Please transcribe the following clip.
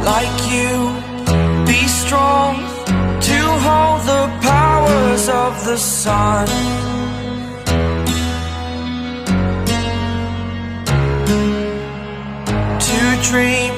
like you. Be strong to hold the powers of the sun. To dream